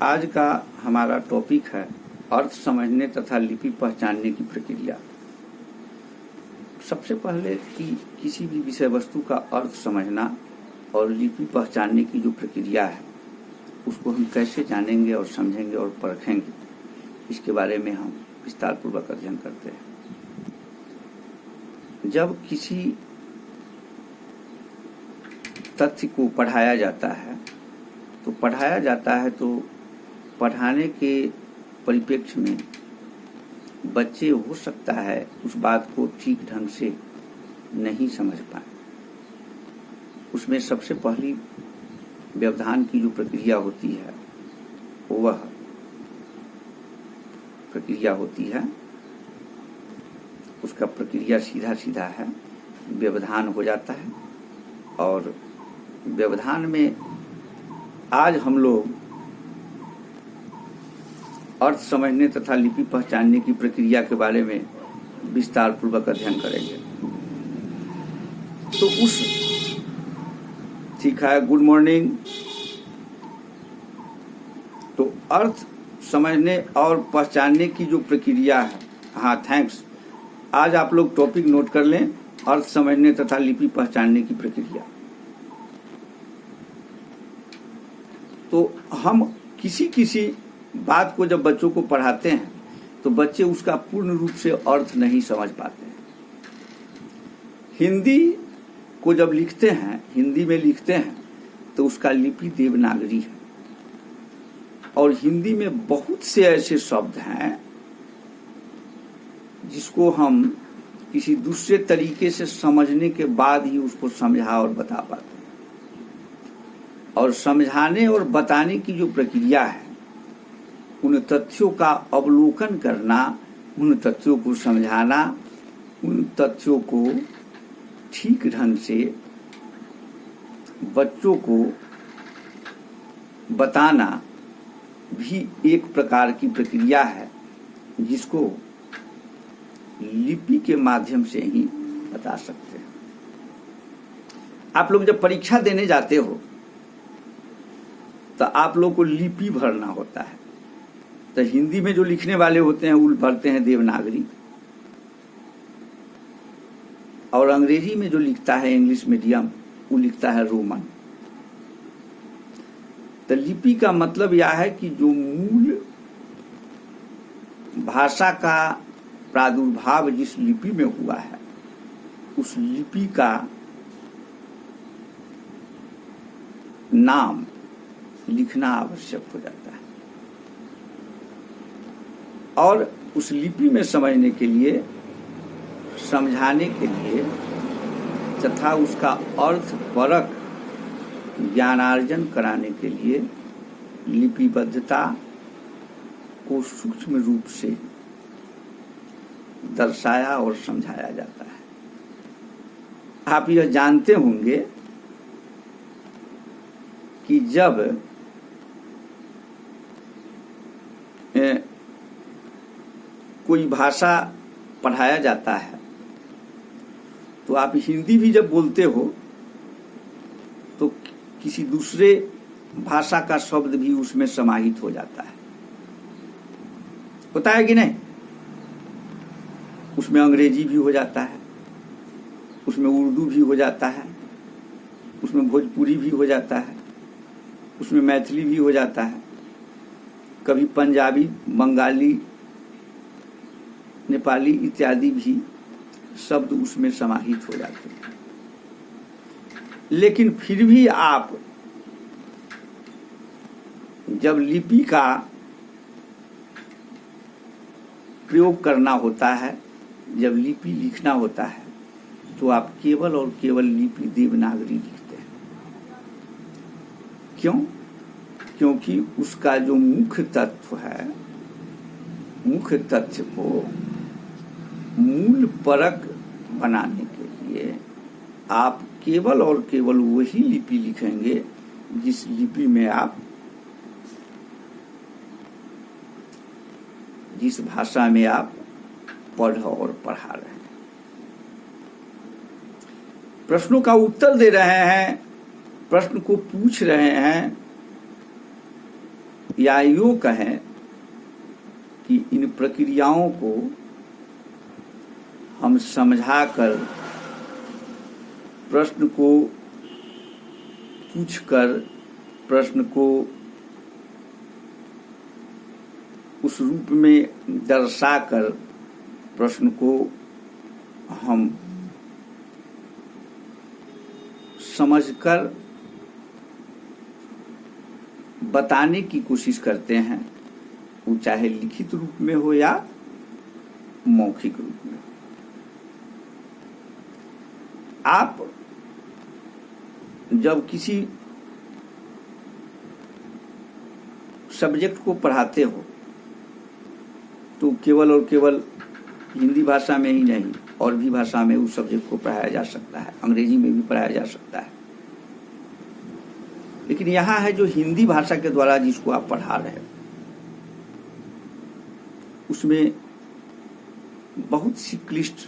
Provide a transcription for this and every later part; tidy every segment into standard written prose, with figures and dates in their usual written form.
आज का हमारा टॉपिक है अर्थ समझने तथा लिपि पहचानने की प्रक्रिया। सबसे पहले कि किसी भी विषय वस्तु का अर्थ समझना और लिपि पहचानने की जो प्रक्रिया है उसको हम कैसे जानेंगे और समझेंगे और परखेंगे, इसके बारे में हम विस्तार पूर्वक अध्ययन करते हैं। जब किसी तथ्य को पढ़ाया जाता है तो पढ़ाने के परिप्रेक्ष्य में बच्चे हो सकता है उस बात को ठीक ढंग से नहीं समझ पाए। उसमें सबसे पहली व्यवधान की जो प्रक्रिया होती है वह प्रक्रिया होती है, उसका प्रक्रिया सीधा सीधा है, व्यवधान हो जाता है। और व्यवधान में आज हम लोग अर्थ समझने तथा लिपि पहचानने की प्रक्रिया के बारे में विस्तार पूर्वक अध्ययन करेंगे। तो ठीक है, गुड मॉर्निंग। तो अर्थ समझने और पहचानने की जो प्रक्रिया है, हाँ थैंक्स, आज आप लोग टॉपिक नोट कर लें, अर्थ समझने तथा लिपि पहचानने की प्रक्रिया। तो हम किसी बात को जब बच्चों को पढ़ाते हैं तो बच्चे उसका पूर्ण रूप से अर्थ नहीं समझ पाते हैं। हिंदी को जब लिखते हैं, हिंदी में लिखते हैं तो उसका लिपि देवनागरी है और हिंदी में बहुत से ऐसे शब्द हैं जिसको हम किसी दूसरे तरीके से समझने के बाद ही उसको समझा और बता पाते हैं। और समझाने और बताने की जो प्रक्रिया है, उन तथ्यों का अवलोकन करना, उन तथ्यों को समझाना, उन तथ्यों को ठीक ढंग से बच्चों को बताना भी एक प्रकार की प्रक्रिया है जिसको लिपि के माध्यम से ही बता सकते हैं। आप लोग जब परीक्षा देने जाते हो तो आप लोग को लिपि भरना होता है। तो हिंदी में जो लिखने वाले होते हैं वो भरते हैं देवनागरी, और अंग्रेजी में जो लिखता है इंग्लिश मीडियम वो लिखता है रोमन। तो लिपि का मतलब यह है कि जो मूल भाषा का प्रादुर्भाव जिस लिपि में हुआ है उस लिपि का नाम लिखना आवश्यक हो जाता है। और उस लिपि में समझने के लिए, समझाने के लिए तथा उसका अर्थ परक ज्ञानार्जन कराने के लिए लिपिबद्धता को सूक्ष्म रूप से दर्शाया और समझाया जाता है। आप यह जानते होंगे कि जब कोई भाषा पढ़ाया जाता है तो आप हिंदी भी जब बोलते हो तो किसी दूसरे भाषा का शब्द भी उसमें समाहित हो जाता है, होता है कि नहीं? उसमें अंग्रेजी भी हो जाता है, उसमें उर्दू भी हो जाता है, उसमें भोजपुरी भी हो जाता है, उसमें मैथिली भी हो जाता है, कभी पंजाबी, बंगाली, नेपाली इत्यादि भी शब्द उसमें समाहित हो जाते हैं। लेकिन फिर भी आप जब लिपि का प्रयोग करना होता है, जब लिपि लिखना होता है तो आप केवल और केवल लिपि देवनागरी लिखते हैं। क्यों? क्योंकि उसका जो मुख्य तत्व है, मुख्य तथ्य को मूल परक बनाने के लिए आप केवल और केवल वही लिपि लिखेंगे जिस लिपि में आप, जिस भाषा में आप पढ़ और पढ़ा रहे हैं। प्रश्नों का उत्तर दे रहे हैं, प्रश्न को पूछ रहे हैं, या यूं कहें कि इन प्रक्रियाओं को हम समझाकर, प्रश्न को पूछकर, प्रश्न को उस रूप में दर्शाकर, प्रश्न को हम समझकर बताने की कोशिश करते हैं, वो चाहे लिखित रूप में हो या मौखिक रूप में। आप जब किसी सब्जेक्ट को पढ़ाते हो तो केवल और केवल हिंदी भाषा में ही नहीं, और भी भाषा में उस सब्जेक्ट को पढ़ाया जा सकता है, अंग्रेजी में भी पढ़ाया जा सकता है। लेकिन यहाँ है जो हिंदी भाषा के द्वारा जिसको आप पढ़ा रहे हो, उसमें बहुत सी क्लिष्ट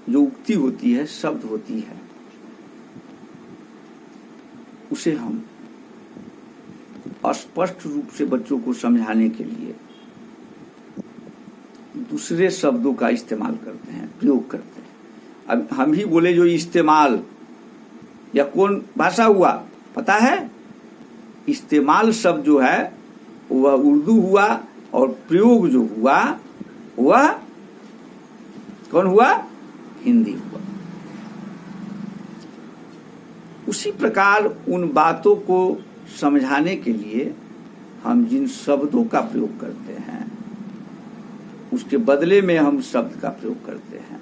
जो उक्ति होती है, शब्द होती है, उसे हम स्पष्ट रूप से बच्चों को समझाने के लिए दूसरे शब्दों का इस्तेमाल करते हैं, प्रयोग करते हैं। अब हम ही बोले जो इस्तेमाल, या कौन भाषा हुआ पता है? इस्तेमाल शब्द जो है वह उर्दू हुआ, और प्रयोग जो हुआ वह कौन हुआ? हिंदी हुआ। उसी प्रकार उन बातों को समझाने के लिए हम जिन शब्दों का प्रयोग करते हैं, उसके बदले में हम शब्द का प्रयोग करते हैं,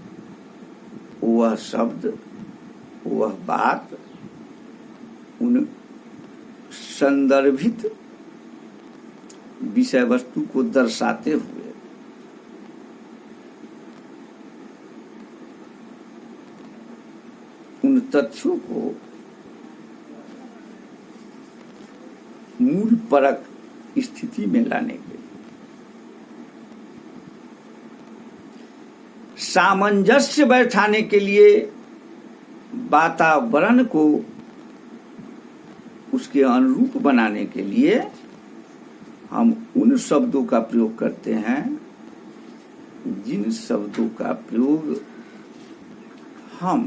वह शब्द, वह बात उन संदर्भित विषय वस्तु को दर्शाते हुए उन तथ्यों को मूल परक स्थिति में लाने के लिए, सामंजस्य बैठाने के लिए, वातावरण को उसके अनुरूप बनाने के लिए हम उन शब्दों का प्रयोग करते हैं जिन शब्दों का प्रयोग हम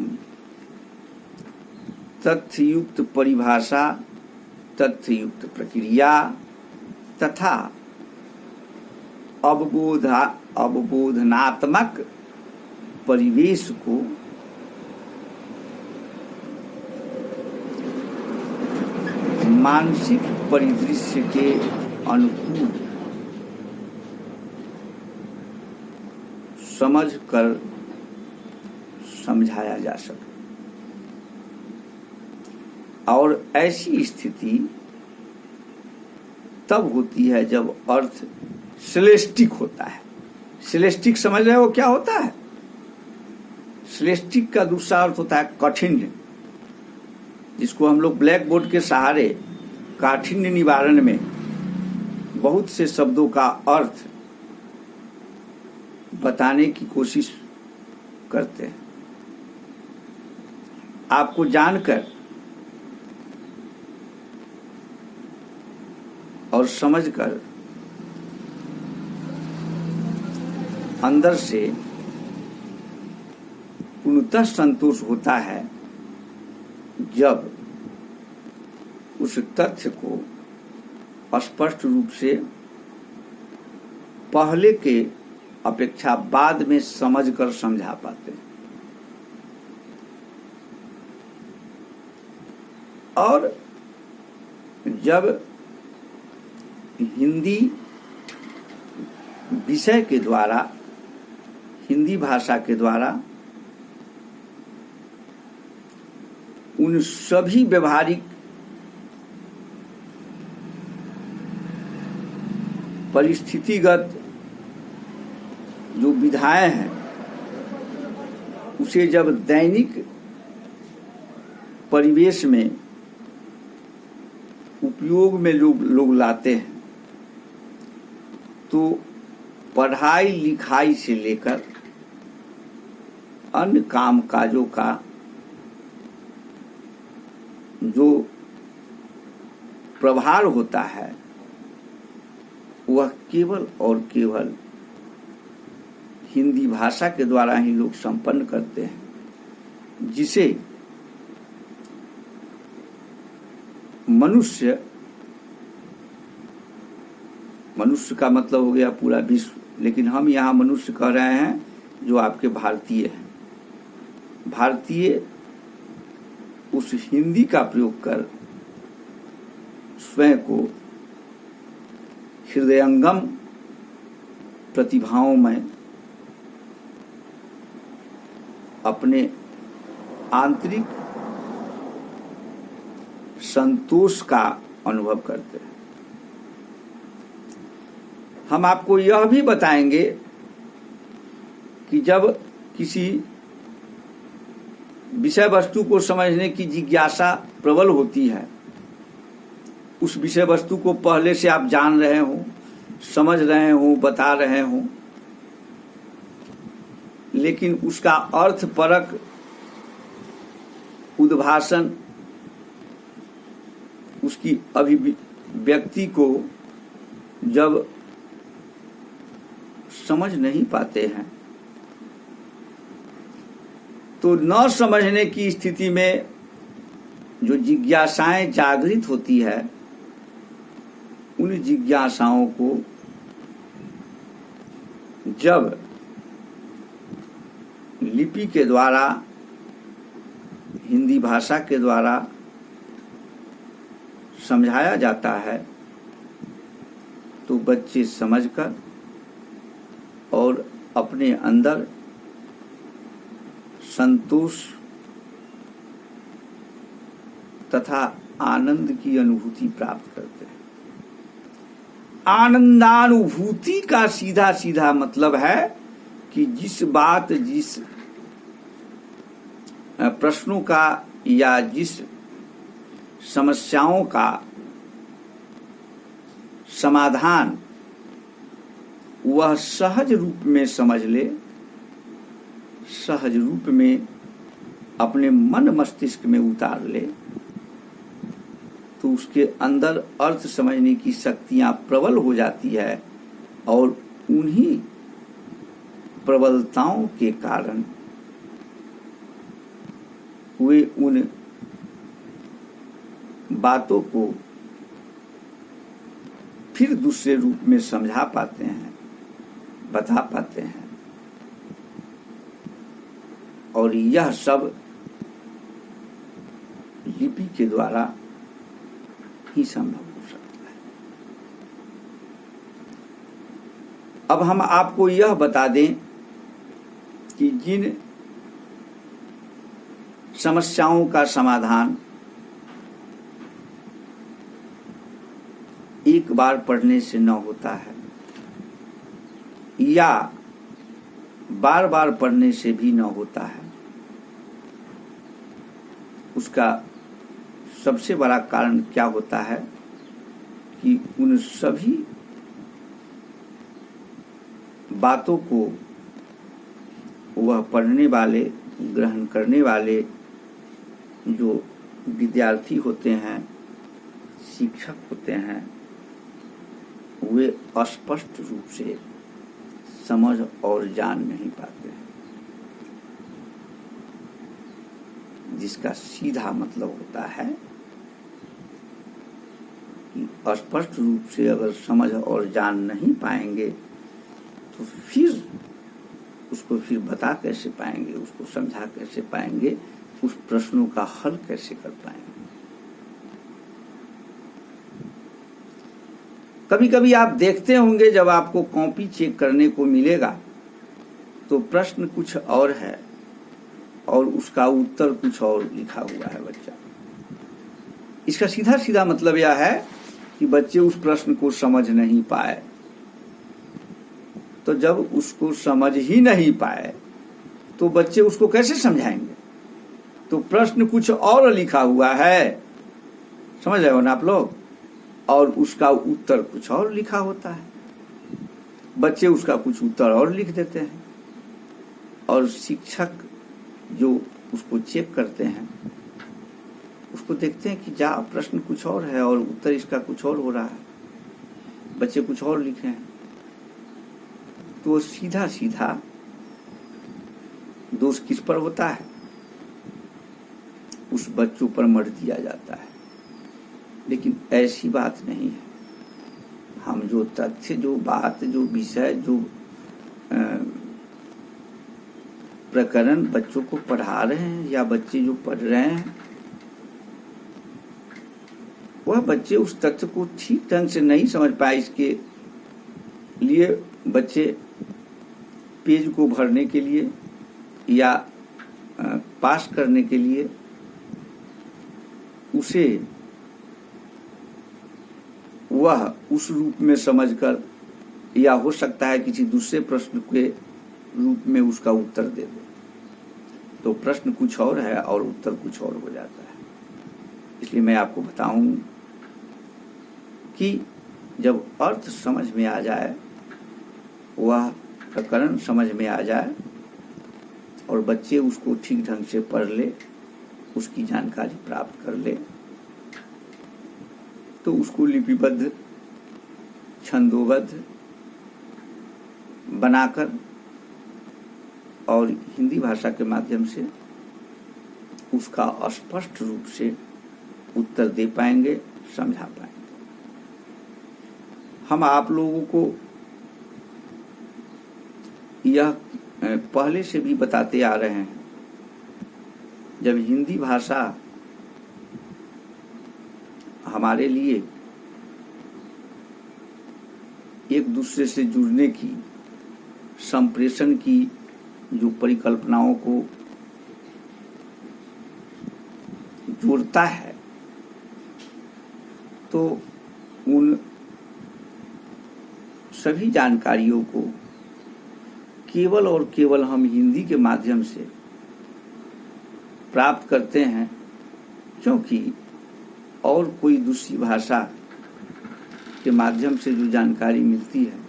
तथ्ययुक्त परिभाषा, तथ्ययुक्त प्रक्रिया तथा अवबोधनात्मक परिवेश को मानसिक परिदृश्य के अनुकूल समझ कर समझाया जा सके। और ऐसी स्थिति तब होती है जब अर्थ सिलेस्टिक होता है। सिलेस्टिक समझ रहे हो क्या होता है? सिलेस्टिक का दूसरा अर्थ होता है कठिन, जिसको हम लोग ब्लैक बोर्ड के सहारे काठिन्य निवारण में बहुत से शब्दों का अर्थ बताने की कोशिश करते हैं। आपको जानकर और समझकर अंदर से पूर्णतः संतोष होता है जब उस तथ्य को स्पष्ट रूप से पहले के अपेक्षा बाद में समझकर समझा पाते हैं। और जब हिंदी विषय के द्वारा, हिंदी भाषा के द्वारा उन सभी व्यवहारिक परिस्थितिगत जो विधाएं हैं उसे जब दैनिक परिवेश में उपयोग में लोग लाते हैं तो पढ़ाई लिखाई से लेकर अन्य काम काजों का जो प्रभार होता है वह केवल और केवल हिंदी भाषा के द्वारा ही लोग संपन्न करते हैं, जिसे मनुष्य का मतलब हो गया पूरा विश्व, लेकिन हम यहाँ मनुष्य कह रहे हैं जो आपके भारतीय हैं। भारतीय उस हिंदी का प्रयोग कर स्वयं को हृदयंगम प्रतिभाओं में अपने आंतरिक संतोष का अनुभव करते हैं। हम आपको यह भी बताएंगे कि जब किसी विषय वस्तु को समझने की जिज्ञासा प्रबल होती है, उस विषय वस्तु को पहले से आप जान रहे हो, समझ रहे हो, बता रहे हो, लेकिन उसका अर्थपरक उद्भाषण, उसकी अभिव्यक्ति को जब समझ नहीं पाते हैं तो न समझने की स्थिति में जो जिज्ञासाएं जागृत होती है, उन जिज्ञासाओं को जब लिपि के द्वारा, हिंदी भाषा के द्वारा समझाया जाता है तो बच्चे समझकर और अपने अंदर संतोष तथा आनंद की अनुभूति प्राप्त करते हैं। आनंदानुभूति का सीधा सीधा मतलब है कि जिस प्रश्नों का या जिस समस्याओं का समाधान वह सहज रूप में समझ ले, सहज रूप में अपने मन मस्तिष्क में उतार ले, तो उसके अंदर अर्थ समझने की शक्तियां प्रबल हो जाती है और उन्हीं प्रबलताओं के कारण वे उन बातों को फिर दूसरे रूप में समझा पाते हैं, बता पाते हैं। और यह सब लिपि के द्वारा ही संभव हो सकता है। अब हम आपको यह बता दें कि जिन समस्याओं का समाधान एक बार पढ़ने से न होता है या बार बार पढ़ने से भी न होता है, उसका सबसे बड़ा कारण क्या होता है कि उन सभी बातों को वह पढ़ने वाले, ग्रहण करने वाले जो विद्यार्थी होते हैं, शिक्षक होते हैं, वे स्पष्ट रूप से समझ और जान नहीं पाते हैं, जिसका सीधा मतलब होता है कि स्पष्ट रूप से अगर समझ और जान नहीं पाएंगे तो फिर उसको फिर बता कैसे पाएंगे, उसको समझा कैसे पाएंगे, उस प्रश्नों का हल कैसे कर पाएंगे। कभी कभी आप देखते होंगे जब आपको कॉपी चेक करने को मिलेगा तो प्रश्न कुछ और है और उसका उत्तर कुछ और लिखा हुआ है बच्चा। इसका सीधा सीधा मतलब यह है कि बच्चे उस प्रश्न को समझ नहीं पाए। तो जब उसको समझ ही नहीं पाए तो बच्चे उसको कैसे समझाएंगे? तो प्रश्न कुछ और लिखा हुआ है, समझ रहे हो ना आप लोग, और उसका उत्तर कुछ और लिखा होता है। बच्चे उसका कुछ उत्तर और लिख देते हैं और शिक्षक जो उसको चेक करते हैं, उसको देखते हैं कि जा प्रश्न कुछ और है और उत्तर इसका कुछ और हो रहा है, बच्चे कुछ और लिखे हैं, तो सीधा सीधा दोष किस पर होता है? उस बच्चों पर मढ़ दिया जाता है। लेकिन ऐसी बात नहीं है। हम जो तथ्य, जो बात, जो विषय, जो प्रकरण बच्चों को पढ़ा रहे हैं या बच्चे जो पढ़ रहे हैं, वह बच्चे उस तथ्य को ठीक ढंग से नहीं समझ पाए। इसके लिए बच्चे पेज को भरने के लिए या पास करने के लिए उसे वह उस रूप में समझकर, या हो सकता है किसी दूसरे प्रश्न के रूप में उसका उत्तर दे दे, तो प्रश्न कुछ और है और उत्तर कुछ और हो जाता है। इसलिए मैं आपको बताऊं कि जब अर्थ समझ में आ जाए, वह प्रकरण समझ में आ जाए और बच्चे उसको ठीक ढंग से पढ़ ले, उसकी जानकारी प्राप्त कर ले, तो उसको लिपिबद्ध, छंदोबद्ध बनाकर और हिंदी भाषा के माध्यम से उसका स्पष्ट रूप से उत्तर दे पाएंगे, समझा पाएंगे। हम आप लोगों को यह पहले से भी बताते आ रहे हैं, जब हिंदी भाषा हमारे लिए एक दूसरे से जुड़ने की, संप्रेषण की जो परिकल्पनाओं को जोड़ता है, तो उन सभी जानकारियों को केवल और केवल हम हिंदी के माध्यम से प्राप्त करते हैं, क्योंकि और कोई दूसरी भाषा के माध्यम से जो जानकारी मिलती है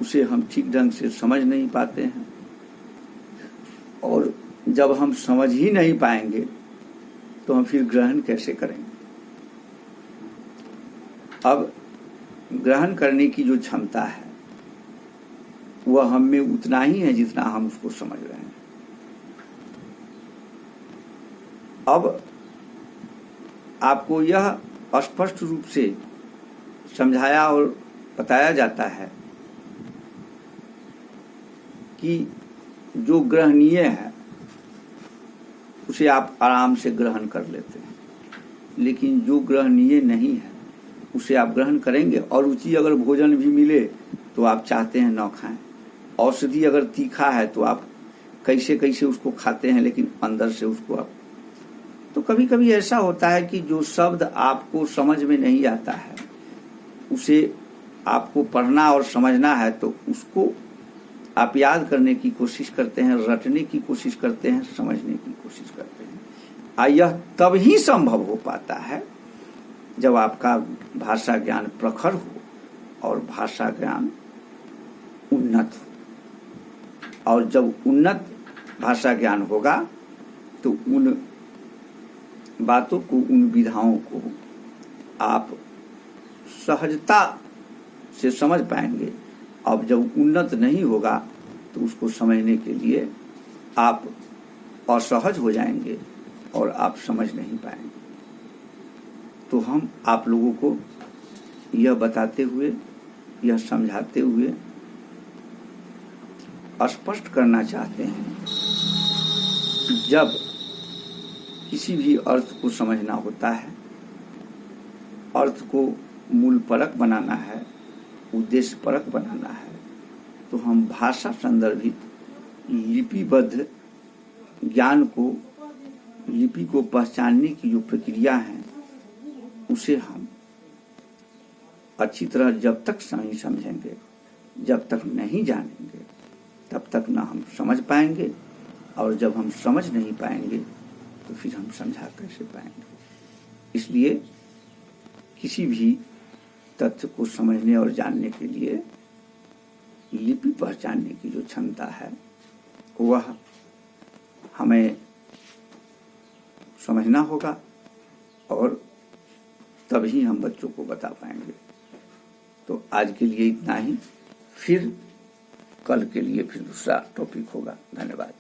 उसे हम ठीक ढंग से समझ नहीं पाते हैं। और जब हम समझ ही नहीं पाएंगे तो हम फिर ग्रहण कैसे करेंगे? अब ग्रहण करने की जो क्षमता है वह हम में उतना ही है जितना हम उसको समझ रहे हैं। अब आपको यह स्पष्ट रूप से समझाया और बताया जाता है कि जो ग्रहणीय है उसे आप आराम से ग्रहण कर लेते हैं, लेकिन जो ग्रहणीय नहीं है उसे आप ग्रहण करेंगे। और रुचि अगर भोजन भी मिले तो आप चाहते हैं न खाएं। औषधि अगर तीखा है तो आप कैसे कैसे उसको खाते हैं, लेकिन अंदर से उसको आप, तो कभी कभी ऐसा होता है कि जो शब्द आपको समझ में नहीं आता है उसे आपको पढ़ना और समझना है, तो उसको आप याद करने की कोशिश करते हैं, रटने की कोशिश करते हैं, समझने की कोशिश करते हैं। यह तब ही संभव हो पाता है जब आपका भाषा ज्ञान प्रखर हो और भाषा ज्ञान उन्नत हो। और जब उन्नत भाषा ज्ञान होगा तो उन बातों को, उन विधाओं को आप सहजता से समझ पाएंगे। अब जब उन्नत नहीं होगा तो उसको समझने के लिए आप असहज हो जाएंगे और आप समझ नहीं पाएंगे। तो हम आप लोगों को यह बताते हुए, यह समझाते हुए स्पष्ट करना चाहते हैं कि जब किसी भी अर्थ को समझना होता है, अर्थ को मूल परक बनाना है, उद्देश्य परक बनाना है, तो हम भाषा संदर्भित लिपिबद्ध ज्ञान को, लिपि को पहचानने की जो प्रक्रिया है उसे हम अच्छी तरह जब तक नहीं समझेंगे, जब तक नहीं जानेंगे, तब तक ना हम समझ पाएंगे। और जब हम समझ नहीं पाएंगे तो फिर हम समझा कैसे पाएंगे? इसलिए किसी भी तथ्य को समझने और जानने के लिए लिपि पहचानने की जो क्षमता है वह हमें समझना होगा और तभी हम बच्चों को बता पाएंगे। तो आज के लिए इतना ही, फिर कल के लिए फिर दूसरा टॉपिक होगा। धन्यवाद।